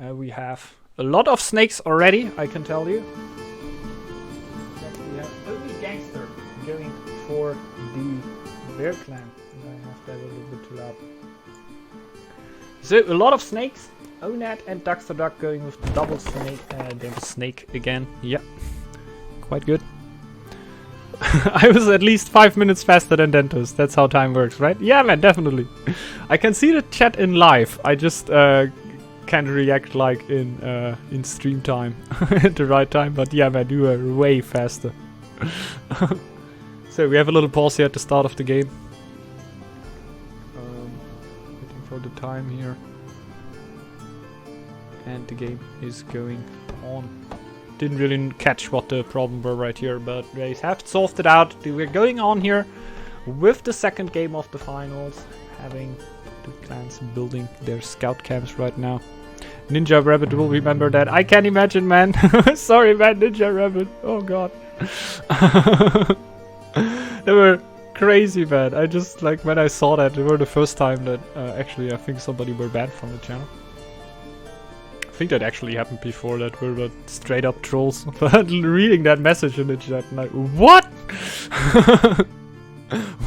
We have a lot of snakes already, I can tell you. We have only gangster going for the bear clan. I have that a little bit too loud. So a lot of snakes. Onat and Duckster Duck going with the double snake. There's a snake again. Yeah, quite good. I was at least 5 minutes faster than Dentos. That's how time works, right? Yeah, man, definitely. I can see the chat in live. I just can't react like in stream time at the right time. But yeah, man, you are way faster. So we have a little pause here at the start of the game. Waiting for the time here. And the game is going on. Didn't really catch what the problem were right here, but they have solved it out. We're going on here with the second game of the finals, having the clans building their scout camps right now. Ninja Rabbit will remember that. I can't imagine, man. Sorry, man, Ninja Rabbit. Oh god. They were crazy, man. I just, like, when I saw that, they were the first time that actually I think somebody were banned from the channel. I think that actually happened before, that we were straight up trolls. But reading that message in the chat, like, what?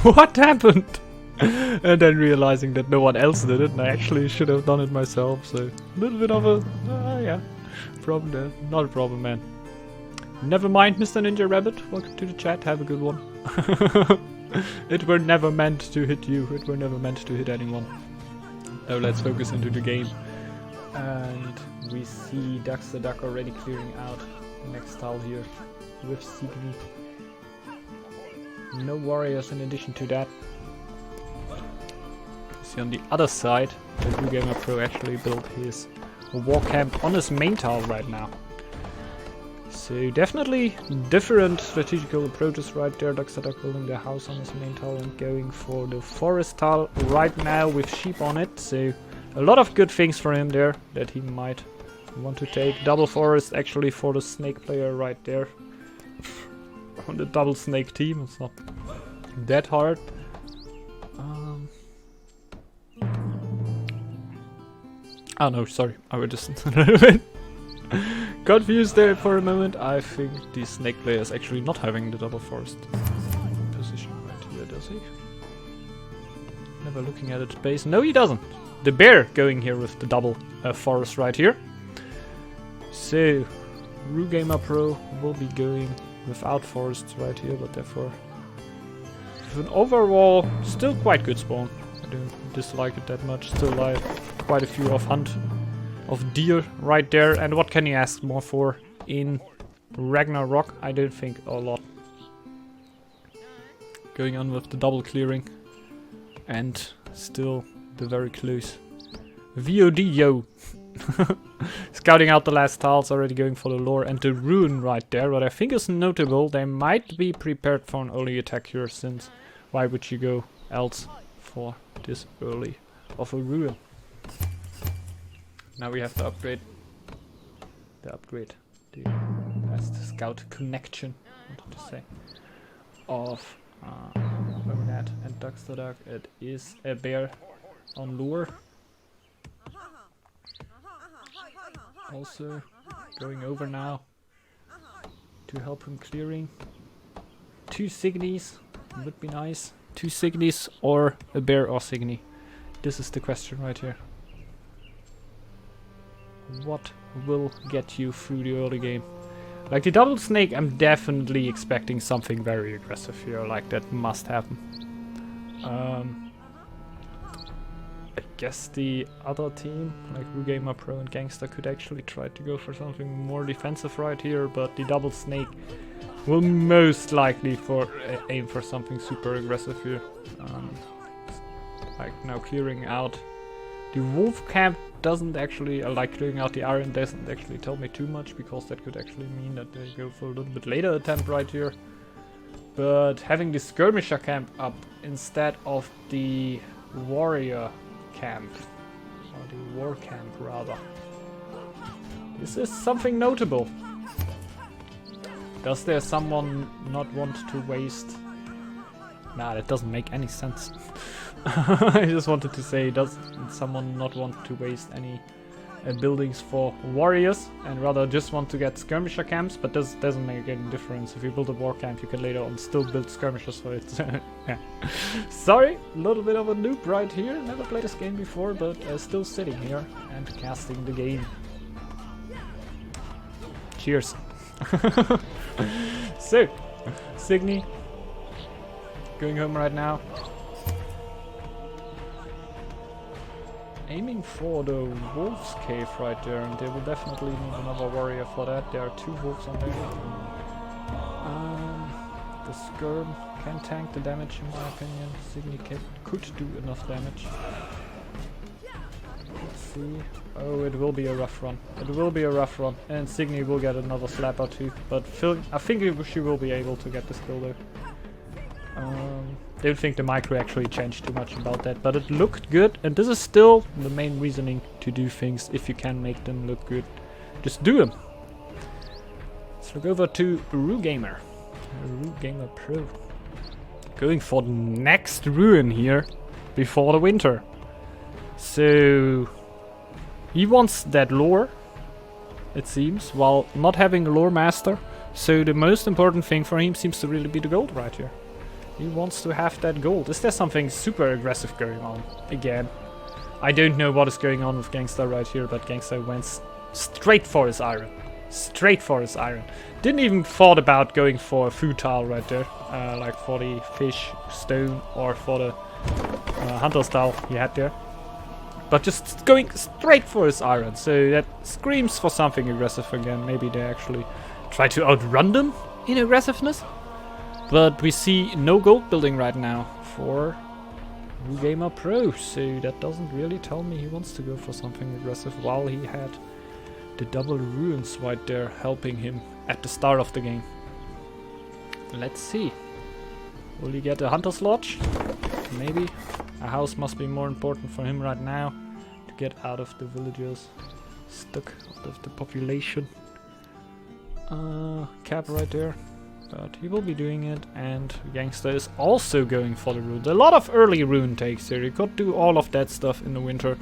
What happened? And then realizing that no one else did it, and I actually should have done it myself. So a little bit of a yeah, problem there. Not a problem, man. Never mind, Mr. Ninja Rabbit. Welcome to the chat. Have a good one. It were never meant to hit you. It were never meant to hit anyone. Now let's focus into the game. And we see Duckster Duck already clearing out the next tile here with Signy. No warriors in addition to that. See on the other side, the Blue Gamer Pro actually built his war camp on his main tile right now. So definitely different strategical approaches right there. Duckster Duck building the house on his main tile and going for the forest tile right now with sheep on it. So a lot of good things for him there that he might want to take. Double forest actually for the snake player right there. On the double snake team, it's not that hard. Oh no, sorry, I was just a little bit confused there for a moment. I think the snake player is actually not having the double forest position right here, does he? Never looking at its base. No, he doesn't. The bear going here with the double forest right here. So, Blue Gamer Pro will be going without forests right here, but therefore with an overall still quite good spawn. I don't dislike it that much. Still like quite a few of hunt of deer right there. And what can you ask more for in Ragnarok? I don't think a lot. Going on with the double clearing and still the very close VOD, yo. Scouting out the last tiles, already going for the lore and the ruin right there. What I think is notable, they might be prepared for an early attack here, since why would you go else for this early of a ruin? Now we have to upgrade the last scout connection, I wanted to say, of Northgard and Duckster Duck. It is a bear on lure. Also going over now to help him clearing. 2 Signies would be nice. 2 Signies or a bear or Signy. This is the question right here. What will get you through the early game? Like the double snake, I'm definitely expecting something very aggressive here. Like that must happen. I guess the other team, like Blue Gamer Pro and Gangster, could actually try to go for something more defensive right here, but the double snake will most likely aim for something super aggressive here. Like now clearing out the wolf camp doesn't actually, like clearing out the iron doesn't actually tell me too much, because that could actually mean that they go for a little bit later attempt right here. But having the skirmisher camp up instead of the warrior camp, or the war camp rather, this is something notable. Does there someone not want to waste? Nah, that doesn't make any sense. I just wanted to say, does someone not want to waste any buildings for warriors and rather just want to get skirmisher camps, but this doesn't make any difference. If you build a war camp, you can later on still build skirmishers for it. Yeah. Sorry, a little bit of a noob right here. Never played this game before, but still sitting here and casting the game. Cheers. So, Signy going home right now. Aiming for the wolf's cave right there, and they will definitely need another warrior for that. There are 2 wolves on there. The skirm can tank the damage in my opinion. Signy could do enough damage. Let's see. Oh, it will be a rough run. It will be a rough run, and Signy will get another slap or 2. But I think she will be able to get this kill though. Don't think the micro actually changed too much about that, but it looked good, and this is still the main reasoning to do things. If you can make them look good, just do them. Let's look over to Rugamer. Rugamer Pro. Going for the next ruin here before the winter. So he wants that lore, it seems, while not having a lore master. So the most important thing for him seems to really be the gold right here. He wants to have that gold. Is there something super aggressive going on again? I don't know what is going on with Gangster right here, but Gangster went straight for his iron. Straight for his iron. Didn't even thought about going for a food tile right there, like for the fish stone or for the hunter's tile he had there. But just going straight for his iron. So that screams for something aggressive again. Maybe they actually try to outrun them in aggressiveness. But we see no gold building right now for Rugamer Pro, so that doesn't really tell me he wants to go for something aggressive while he had the double ruins right there helping him at the start of the game. Let's see. Will he get a hunter's lodge? Maybe. A house must be more important for him right now to get out of the villagers stuck out of the population. Cap right there. But he will be doing it, and Gangster is also going for the rune. A lot of early rune takes here. You could do all of that stuff in the winter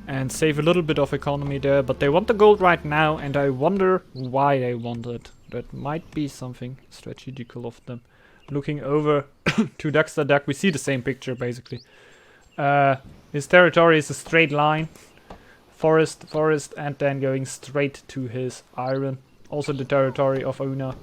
and save a little bit of economy there, but they want the gold right now, and I wonder why they want it. That might be something strategical of them. Looking over to Dexter Duck, we see the same picture basically. His territory is a straight line. Forest, and then going straight to his iron. Also the territory of Una.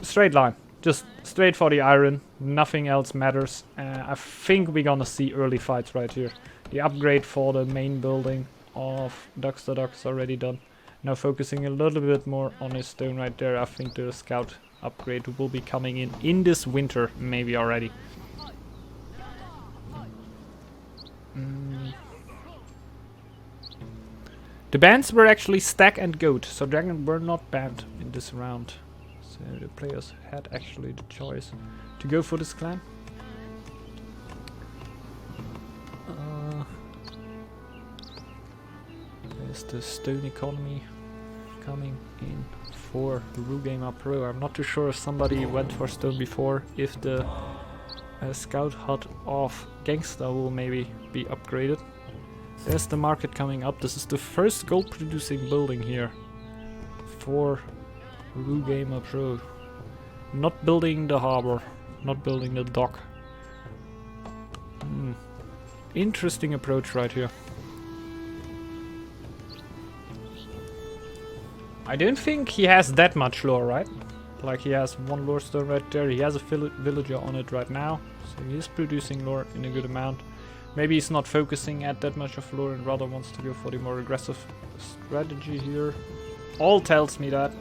Straight line, just straight for the iron, nothing else matters. I think we're gonna see early fights right here. The upgrade for the main building of Dexter Duck's already done. Now focusing a little bit more on his stone right there. I think the scout upgrade will be coming in this winter, maybe already. The bans were actually Stag and Goat, so Dragon were not banned in this round. So the players had actually the choice to go for this clan. There's the stone economy coming in for Rugamer Pro. I'm not too sure if somebody went for stone before, if the scout hut of Gangster will maybe be upgraded. There's the market coming up. This is the first gold producing building here for Rugamer Pro. Not building the harbor, not building the dock. Interesting approach right here. I don't think he has that much lore, right? Like he has one lore stone right there. He has a villager on it right now, so he is producing lore in a good amount. Maybe he's not focusing at that much of lore and rather wants to go for the more aggressive strategy here. All tells me that.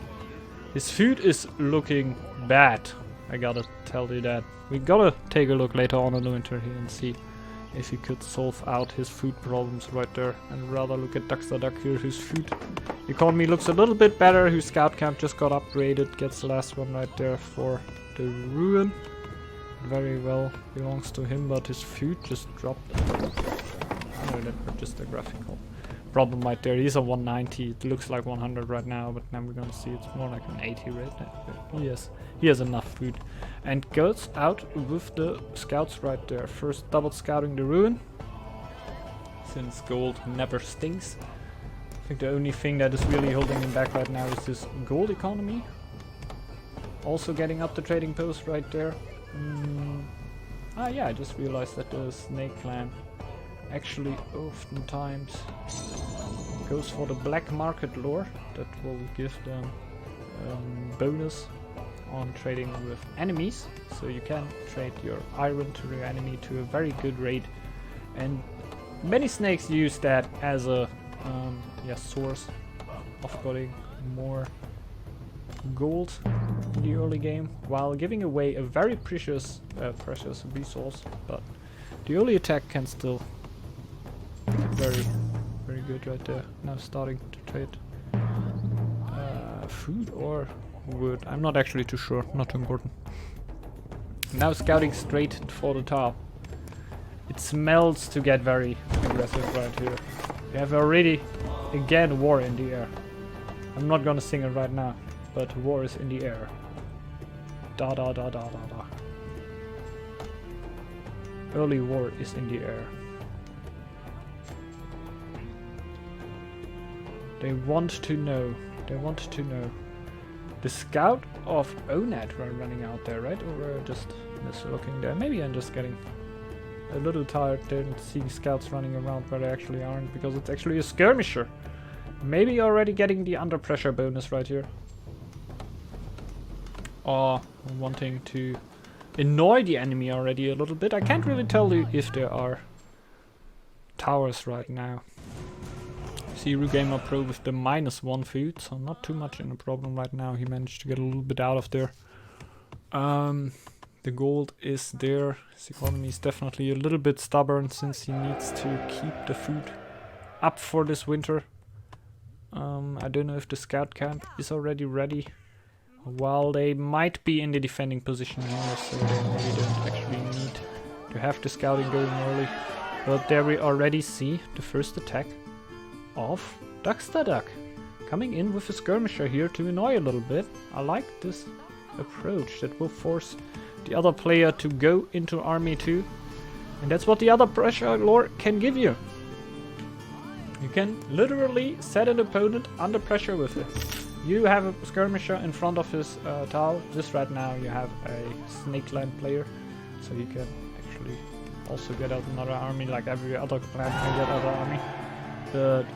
His food is looking bad. I gotta tell you that. We gotta take a look later on in the winter here and see if he could solve out his food problems right there. And rather look at Dexter Duck here, whose food economy looks a little bit better. Whose scout camp just got upgraded. Gets the last one right there for the ruin. Very well belongs to him, but his food just dropped. Oh, that was just a graphical problem right there. He's a 190. It looks like 100 right now, but now we're gonna see it's more like an 80 right now. He has enough food, and goes out with the scouts right there. First double scouting the ruin, since gold never stinks. I think the only thing that is really holding him back right now is this gold economy. Also getting up the trading post right there. Yeah, I just realized that the Snake Clan actually oftentimes goes for the black market lore that will give them bonus on trading with enemies. So you can trade your iron to your enemy to a very good rate, and many snakes use that as a source of getting more gold in the early game, while giving away a very precious resource. But the early attack can still make it very, very good right there. Now starting to trade food or wood. I'm not actually too sure, not too important. Now scouting straight for the top. It smells to get very aggressive right here. We have already, again, war in the air. I'm not gonna sing it right now, but war is in the air. Da da da da da da. Early war is in the air. They want to know. They want to know. The scout of Onat were running out there, right? Or we're just looking there. Maybe I'm just getting a little tired there and seeing scouts running around where they actually aren't, because it's actually a skirmisher. Maybe already getting the under pressure bonus right here. Or wanting to annoy the enemy already a little bit. I can't really tell you if there are towers right now. See Rugamer Pro with the -1 food, so not too much in a problem right now. He managed to get a little bit out of there. The gold is there. His economy is definitely a little bit stubborn since he needs to keep the food up for this winter. I don't know if the scout camp is already ready. While they might be in the defending position here, so they maybe don't actually need to have the scouting going early. But there we already see the first attack of Dragonslayers coming in with a skirmisher here to annoy a little bit. I like this approach that will force the other player to go into army too, and that's what the other pressure lore can give you. You can literally set an opponent under pressure with it. You have a skirmisher in front of his tile. Just right now you have a Snake Clan player, so you can actually also get out another army like every other clan can get out an army. But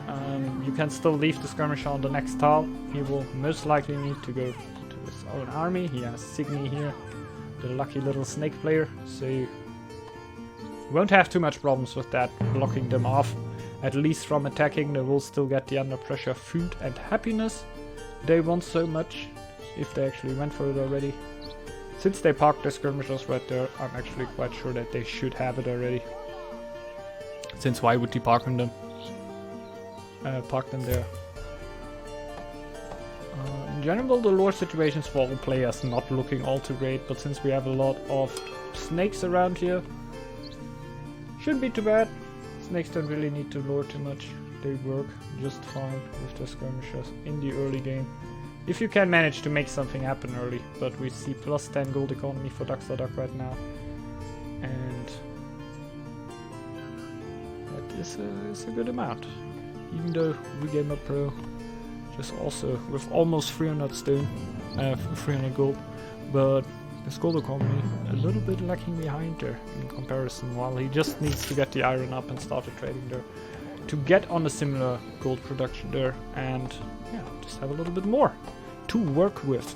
you can still leave the skirmisher on the next tile. He will most likely need to go to his own army. He has Signy here, the lucky little snake player, so you won't have too much problems with that, blocking them off. At least from attacking, they will still get the under pressure food and happiness they want so much, if they actually went for it already. Since they parked their skirmishers right there, I'm actually quite sure that they should have it already. Since why would he park them there? In general, the lore situations for all players not looking all too great, but since we have a lot of snakes around here, shouldn't be too bad. Snakes don't really need to lure too much. They work just fine with the skirmishers in the early game. If you can manage to make something happen early, but we see +10 gold economy for Dragonslayers right now. And that is a good amount. Even though Rugamer Pro just also with almost 300 stone, 300 gold, but this gold economy a little bit lacking behind there in comparison, while he just needs to get the iron up and start the trading there to get on a similar gold production there, and yeah, just have a little bit more to work with.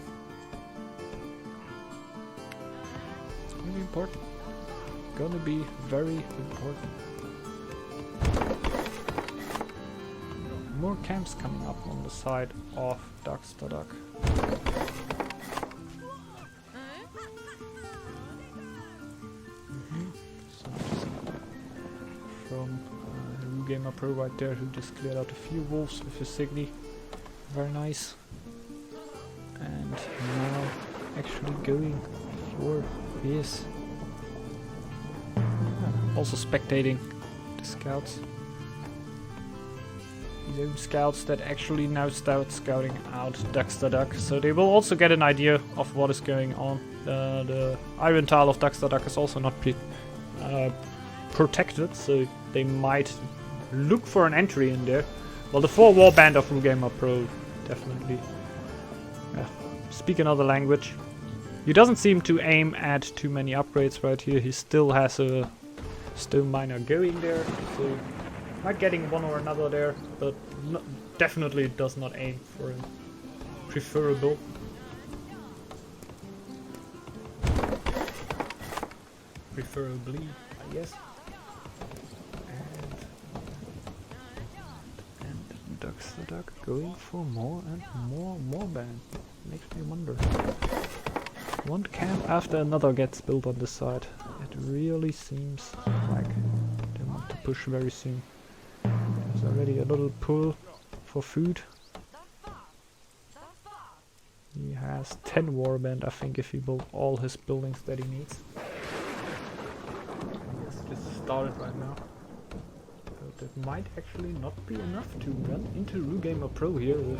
It's gonna be important. Gonna be very important. More camps coming up on the side of Dragonslayers. From Rugamer Pro right there, who just cleared out a few wolves with his Signy. Very nice. And now actually going for his also spectating the scouts. His own scouts that actually now start scouting out Dragonslayers, so they will also get an idea of what is going on. The iron tile of Dragonslayers is also not protected, so they might look for an entry in there, Well, the 4 warband of Rugamer Pro, definitely. Yeah. Speak another language. He doesn't seem to aim at too many upgrades right here. He still has a stone miner going there, so might getting one or another there, but definitely does not aim for him. Preferable. Preferably, I guess. And Ducks the Duck going for more and more band. Makes me wonder. One camp after another gets built on this side. It really seems like they want to push very soon. There's already a little pull for food. He has 10 warband, I think, if he built all his buildings that he needs. Just started right now. But it might actually not be enough to run into Rugamer Pro here with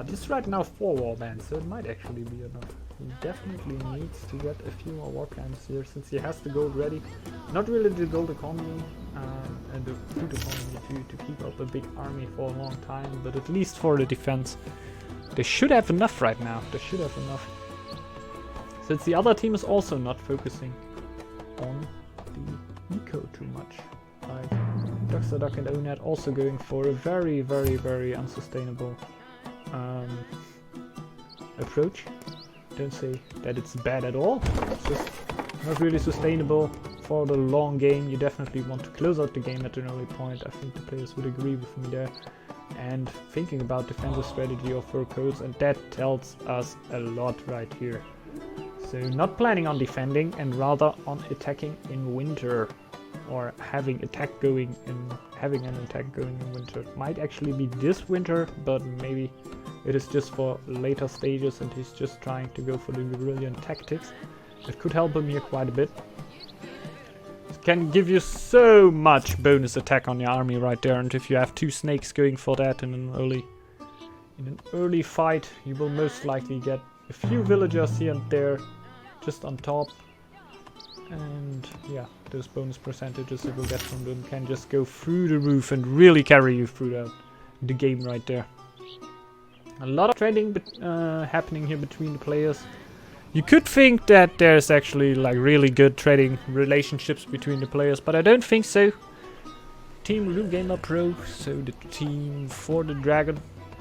this right now 4 warbands, so it might actually be enough. He definitely needs to get a few more war camps here since he has the gold ready. Not really the gold economy and the food economy to keep up a big army for a long time, but at least for the defense. They should have enough right now. They should have enough. Since the other team is also not focusing on the eco too much. Like Ducks the Duck and Onat also going for a very, very, very unsustainable approach. Don't say that it's bad at all. It's just not really sustainable for the long game. You definitely want to close out the game at an early point. I think the players would agree with me there. And thinking about defensive strategy of fur coats, and that tells us a lot right here. So not planning on defending and rather on attacking in winter, or having an attack going in winter. Might actually be this winter, but maybe it is just for later stages and he's just trying to go for the guerrillian tactics. It could help him here quite a bit. It can give you so much bonus attack on your army right there, and if you have 2 snakes going for that in an early fight, you will most likely get a few villagers here and there just on top. And yeah, those bonus percentages you will get from them can just go through the roof and really carry you through the game right there. A lot of trading happening here between the players. You could think that there's actually like really good trading relationships between the players, but I don't think so. Team Rugamer Pro, so the team for the Dragon,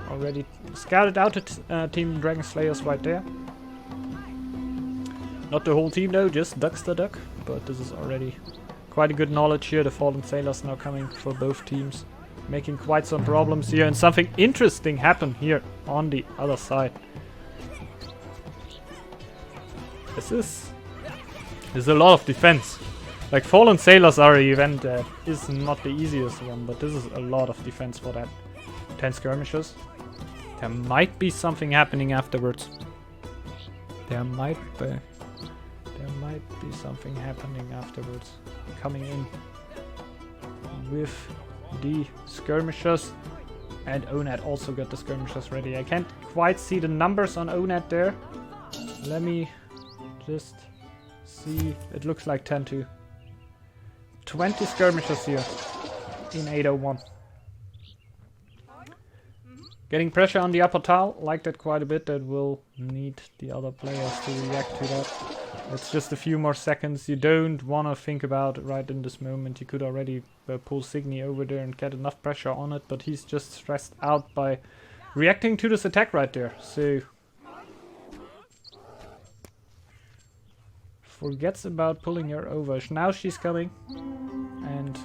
already scouted out Team Dragonslayers right there. Not the whole team though, just Ducks the Duck, but this is already quite a good knowledge here. The Fallen Sailors now coming for both teams, making quite some problems here, and something interesting happened here on the other side. This is a lot of defense. Like Fallen Sailors are an event that is not the easiest one, but this is a lot of defense for that. 10 skirmishers. There might be something happening afterwards. There might be something happening afterwards. Coming in with the skirmishers. And Onat also got the skirmishers ready. I can't quite see the numbers on Onat there. Let me just see. It looks like 10 to 20 skirmishers here in 801. Getting pressure on the upper tile, like that quite a bit. That will need the other players to react to that. It's just a few more seconds. You don't want to think about it right in this moment. You could already pull Signy over there and get enough pressure on it, but he's just stressed out by reacting to this attack right there. So forgets about pulling her over. Now she's coming, and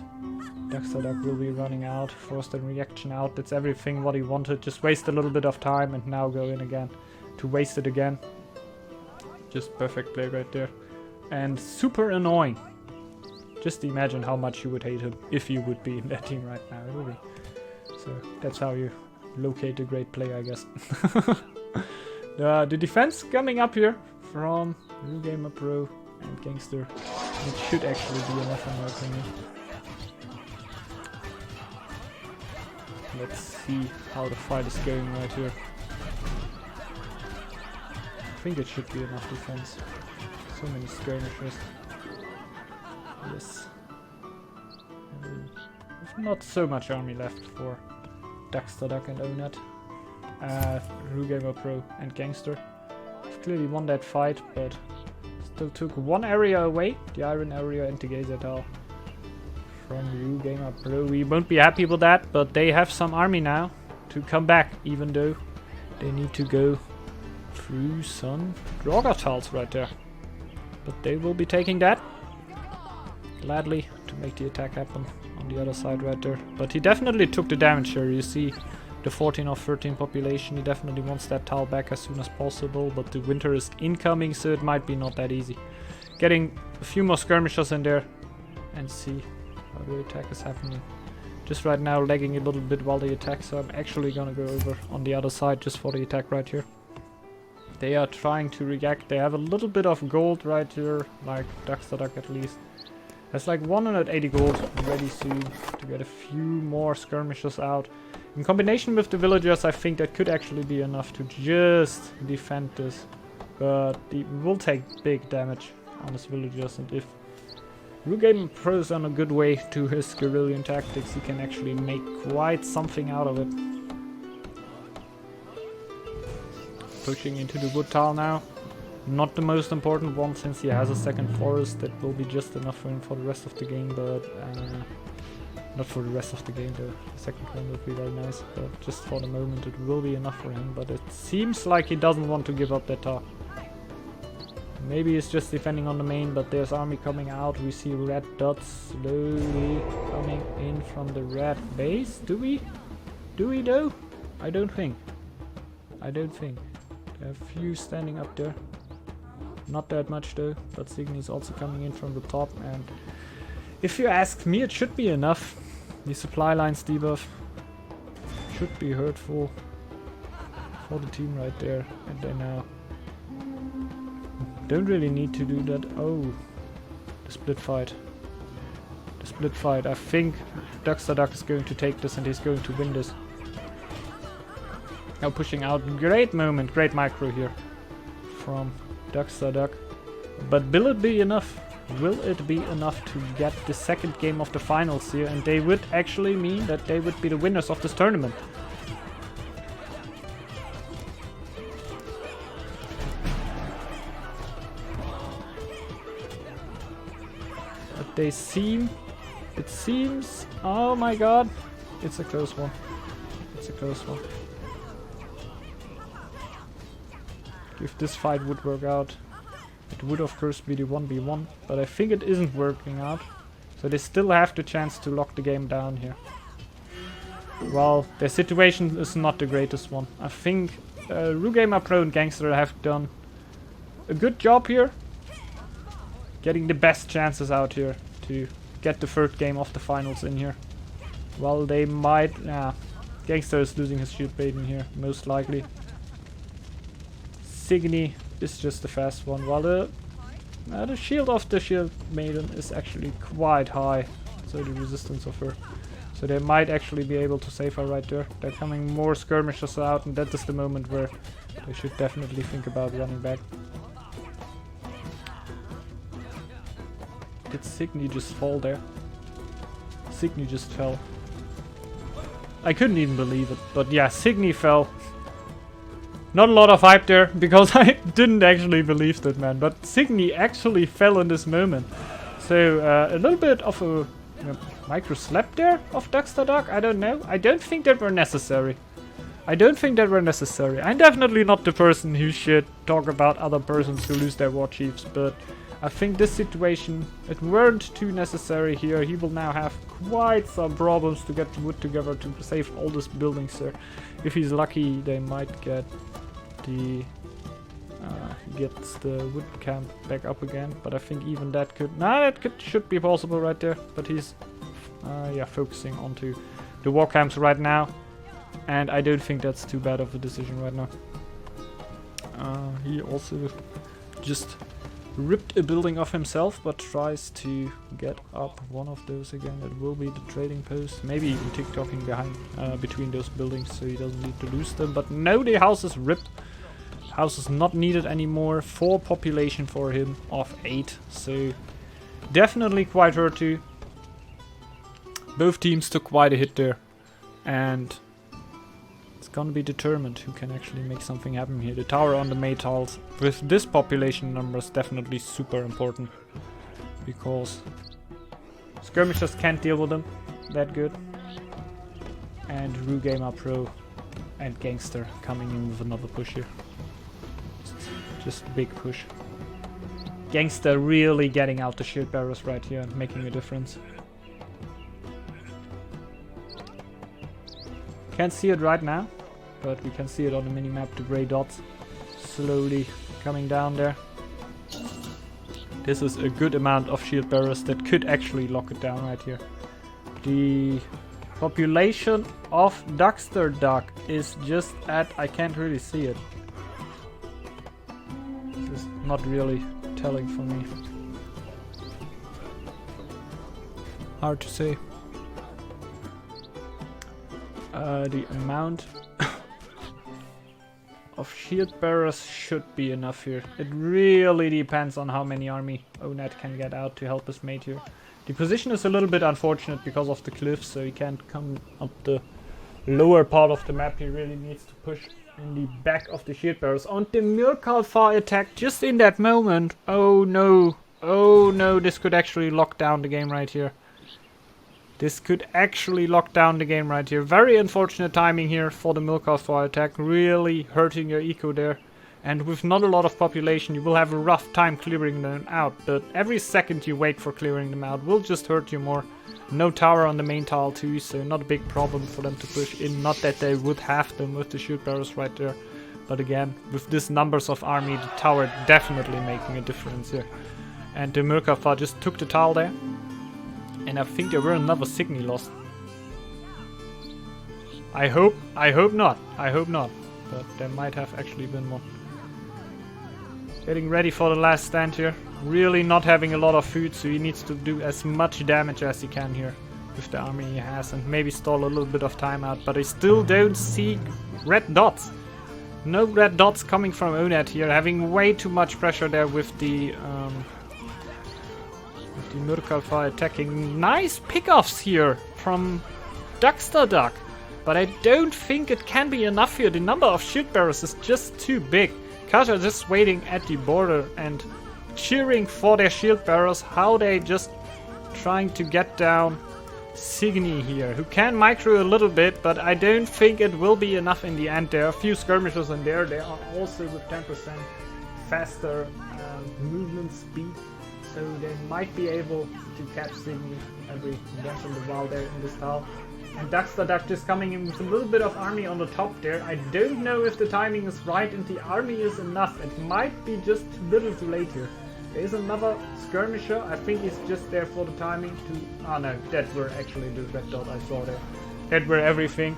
Ducks the Duck will be running out, forced a reaction out. That's everything what he wanted. Just waste a little bit of time and now go in again to waste it again. Just perfect play right there. And super annoying. Just imagine how much you would hate him if you would be in that team right now, really. So that's how you locate a great player, I guess. The defense coming up here from Rugamer Pro and Gangster. It should actually be enough in my opinion. Let's see how the fight is going right here. I think it should be enough defense. So many skirmishers. Yes. There's not so much army left for Dragonslayers and Onat. Rugamer Pro and Gangster. I've clearly won that fight, but still took one area away, the Iron area and the Gazetal from Rugamer Pro. We won't be happy with that, but they have some army now to come back, even though they need to go through some Dragonslayers right there. But they will be taking that gladly to make the attack happen on the other side right there. But he definitely took the damage here. You see the 14 of 13 population. He definitely wants that tile back as soon as possible, but the winter is incoming, so it might be not that easy. Getting a few more skirmishers in there and see how the attack is happening. Just right now lagging a little bit while they attack, so I'm actually gonna go over on the other side just for the attack right here. They are trying to react. They have a little bit of gold right here, like Dragonslayers at least. That's like 180 gold ready soon to get a few more skirmishers out. In combination with the villagers, I think that could actually be enough to just defend this. But it will take big damage on his villagers, and if Rugamer Pro is on a good way to his guerrillian tactics, he can actually make quite something out of it. Pushing into the wood tile now. Not the most important one, since he has a second forest. That will be just enough for him for the rest of the game, but not for the rest of the game though. The second one would be very nice, but just for the moment it will be enough for him. But it seems like he doesn't want to give up that tile. Maybe he's just defending on the main, but there's army coming out. We see red dots slowly coming in from the red base. Do we? Do we though? I don't think. I don't think. There are a few standing up there. Not that much though, but Signy is also coming in from the top, and if you ask me, it should be enough. The supply lines debuff should be hurtful for the team right there, and they now don't really need to do that. Oh, the split fight. The split fight. I think Dragonslayers is going to take this and he's going to win this. Now pushing out. Great moment, great micro here from Dragonslayers. But will it be enough? Will it be enough to get the second game of the finals here? And they would actually mean that they would be the winners of this tournament. But they seem... It seems... Oh my god. It's a close one. It's a close one. If this fight would work out, it would of course be the 1v1, but I think it isn't working out. So they still have the chance to lock the game down here. Well, their situation is not the greatest one. I think Rugamer Pro and Gangster have done a good job here. Getting the best chances out here to get the third game of the finals in here. Well, they might... Gangster is losing his shield maiden here, most likely. Signy is just the fast one, while the shield of the shield maiden is actually quite high, so the resistance of her. So they might actually be able to save her right there. They're coming more skirmishers out, and that is the moment where they should definitely think about running back. Did Signy just fall there? Signy just fell. I couldn't even believe it, but yeah, Signy fell. Not a lot of hype there, because I didn't actually believe that, man. But Signy actually fell in this moment. So, a little bit of a micro slap there of Dragonslayers. I don't know. I don't think that were necessary. I don't think that were necessary. I'm definitely not the person who should talk about other persons who lose their war chiefs, but I think this situation, it weren't too necessary here. He will now have quite some problems to get the wood together to save all these buildings there. If he's lucky, they might get the gets the wood camp back up again, but I think even that could should be possible right there. But he's focusing onto the war camps right now, and I don't think that's too bad of a decision right now. He also just ripped a building off himself, but tries to get up one of those again. It will be the trading post, maybe even tick-tocking behind between those buildings, so he doesn't need to lose them. But no, the house is ripped. House is not needed anymore. 4 population for him of 8, so definitely quite hurt too. Both teams took quite a hit there, and It's gonna be determined who can actually make something happen here. The tower on the Maytals with this population number is definitely super important. Because skirmishers can't deal with them that good. And Rugamer Pro and Gangster coming in with another push here. Just a big push. Gangster really getting out the shield bearers right here and making a difference. Can't see it right now, but we can see it on the minimap, the grey dots slowly coming down there. This is a good amount of shield bearers that could actually lock it down right here. The population of Dragonslayers is just at, I can't really see it. This is not really telling for me. Hard to say. The amount of shield bearers should be enough here. It really depends on how many army Onat can get out to help his mate here. The position is a little bit unfortunate because of the cliffs, so he can't come up the lower part of the map. He really needs to push in the back of the shield bearers. On the Mirkalfar attack just in that moment. Oh no. Oh no, this could actually lock down the game right here. This could actually lock down the game right here. Very unfortunate timing here for the Mirkalfar attack. Really hurting your eco there. And with not a lot of population, you will have a rough time clearing them out. But every second you wait for clearing them out will just hurt you more. No tower on the main tile too, so not a big problem for them to push in. Not that they would have them with the shield bearers right there. But again, with these numbers of army, the tower definitely making a difference here. And the Mirkalfar just took the tile there. And I think there were another Signy lost. I hope not. I hope not. But there might have actually been one. Getting ready for the last stand here. Really not having a lot of food, so he needs to do as much damage as he can here with the army he has, and maybe stall a little bit of time out. But I still don't see red dots. No red dots coming from Onat here, having way too much pressure there with the Mirkalfar attacking. Nice pickoffs here from Dragonslayers, but I don't think it can be enough here. The number of shield bearers is just too big. Kaja just waiting at the border and cheering for their shield bearers, how they just trying to get down Signy here, who can micro a little bit, but I don't think it will be enough in the end. There are a few skirmishers in there. They are also with 10% faster movement speed. So they might be able to catch Signy every once in a while there in this tile. And Dragonslayers just coming in with a little bit of army on the top there. I don't know if the timing is right and the army is enough. It might be just a little too late here. There is another skirmisher. I think he's just there for the timing to... Oh no, that were actually the red dot I saw there. That were everything.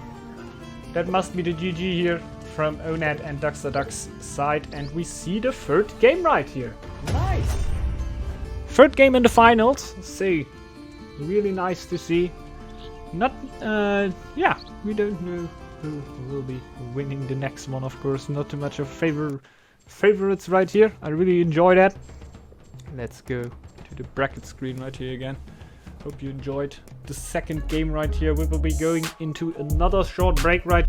That must be the GG here from Onat and Dragonslayers side. And we see the third game right here. Nice! Third game in the finals. See, really nice to see. Not, yeah, we don't know who will be winning the next one, of course. Not too much of favorites right here. I really enjoy that. Let's go to the bracket screen right here again. Hope you enjoyed the second game right here. We will be going into another short break right